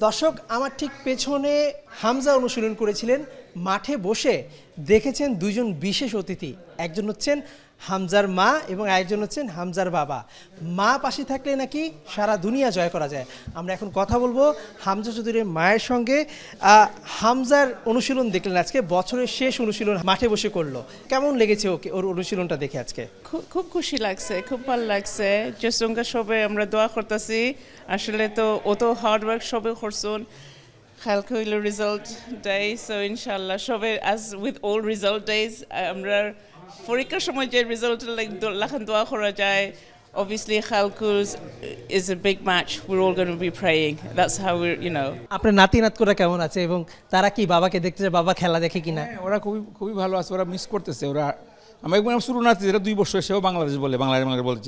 দর্শক আমার ঠিক পেছনে হামজা অনুশীলন করেছিলেন। মাঠে বসে দেখেছেন দুইজন বিশেষ অতিথি, একজন হচ্ছেন হামজার মা এবং আরেকজন হচ্ছেন হামজার বাবা। মা পাশে থাকলে নাকি সারা দুনিয়া জয় করা যায়। আমরা এখন কথা বলবো হামজা চৌধুরীর মায়ের সঙ্গে। হামজার অনুশীলন দেখলেন আজকে, বছরের শেষ অনুশীলন মাঠে বসে করলো, কেমন লেগেছে ওকে ওর অনুশীলনটা দেখে আজকে? খুব খুশি লাগছে, খুব ভালো লাগছে। জসঙ্গা সবে আমরা দোয়া করতেছি, আসলে তো অত হার্ড ওয়ার্ক সবে করছুন, কালকে হইল রিজাল্ট ডে। সো ইনশাল্লাহ সবে as with all result days আমরা পরীক্ষার সময় যে রিজাল্ট লাখান দোয়া করা যায়। Obviously, Khalkuz is a big match. We're all going to be praying. That's how we're, you know. আপনার নাতি নাতকুরা কেমন আছে এবং তারা কি বাবাকে দেখতে যায়, বাবা খেলা দেখে কিনা? ওরা খুবই ভালো আছে, ওরা মিস করতেছে। ওরা আমার একবার শুরু নাতি যেটা 2 বছর, সেও বাংলাদেশ বলে বাংলাদেশ বলে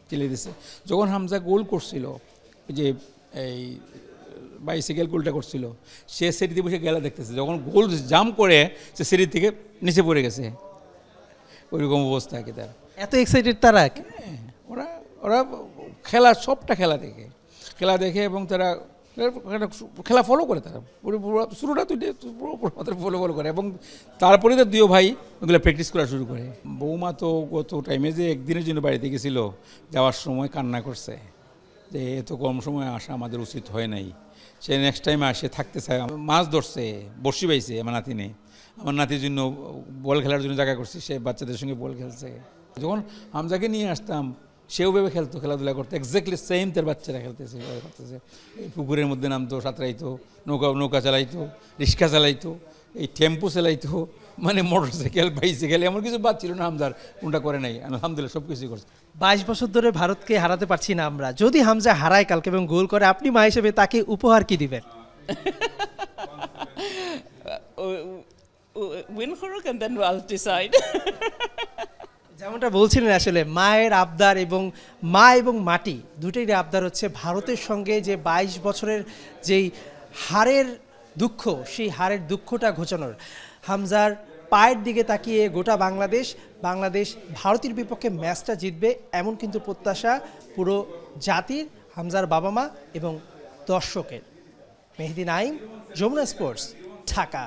চেলে দিছে। যখন হামজা গোল করছিল, ওই যে এই বাইসাইকেল গোলটা করছিল, সে সিঁড়িতে বসে গেলা দেখতেছে। যখন গোল জাম্প করে সে সিঁড়ি থেকে নিচে পড়ে গেছে, ওইরকম অবস্থা আর কি তার। এত এক্সাইটেড তারা? ওরা সবটা খেলা দেখে এবং তারা খেলা ফলো করে। তারা শুরুটা ফলো করে এবং তারপরে তো 2 ভাই ওগুলো প্র্যাকটিস করা শুরু করে। বৌমা তো গত টাইমে যে একদিনের জন্য বাড়িতে গেছিল, যাওয়ার সময় কান্না করছে যে এত কম সময় আসা আমাদের উচিত হয় নাই। সে নেক্সট টাইম আসে থাকতে চায়। মাছ ধরছে, বড়শি পাইছে আমার নাতিনে। আমার নাতির জন্য বল খেলার জন্য জায়গা করছি, সে বাচ্চাদের সঙ্গে বল খেলছে। যখন হামজাকে নিয়ে আসতাম, সেও ভেবে খেলতো, খেলাধুলা করতো, এক্স্যাক্টলি সেম তার বাচ্চারা খেলতেছে। এই পুকুরের মধ্যে নামতো, সাঁতরাইতো, নৌকা চালাইতো, রিক্সা চালাইতো, এই টেম্পো চালাইতো, মানে মোটরসাইকেল, বাইসাইকেল, এমন কিছু বাদ ছিল না হামজার কোনটা করে নাই। আলহামদুলিল্লাহ সব কিছুই করছে। 22 বছর ধরে ভারতকে হারাতে পারছি না আমরা। যদি হামজা হারায় কালকে এবং গোল করে, আপনি মা হিসেবে তাকে উপহার কি দিবেন? Win করুক and then I'll decide. যেমনটা বলছিলেন, আসলে মায়ের আবদার এবং মা এবং মাটি দুটোই আবদার হচ্ছে ভারতের সঙ্গে যে 22 বছরের যেই হারের দুঃখ, সেই হারের দুঃখটা ঘোচানোর। হামজার পায়ের দিকে তাকিয়ে গোটা বাংলাদেশ ভারতের বিপক্ষে ম্যাচটা জিতবে, এমন কিন্তু প্রত্যাশা পুরো জাতির, হামজার বাবা মা এবং দর্শকের। মেহেদী নাইম, যমুনা স্পোর্টস, ঢাকা।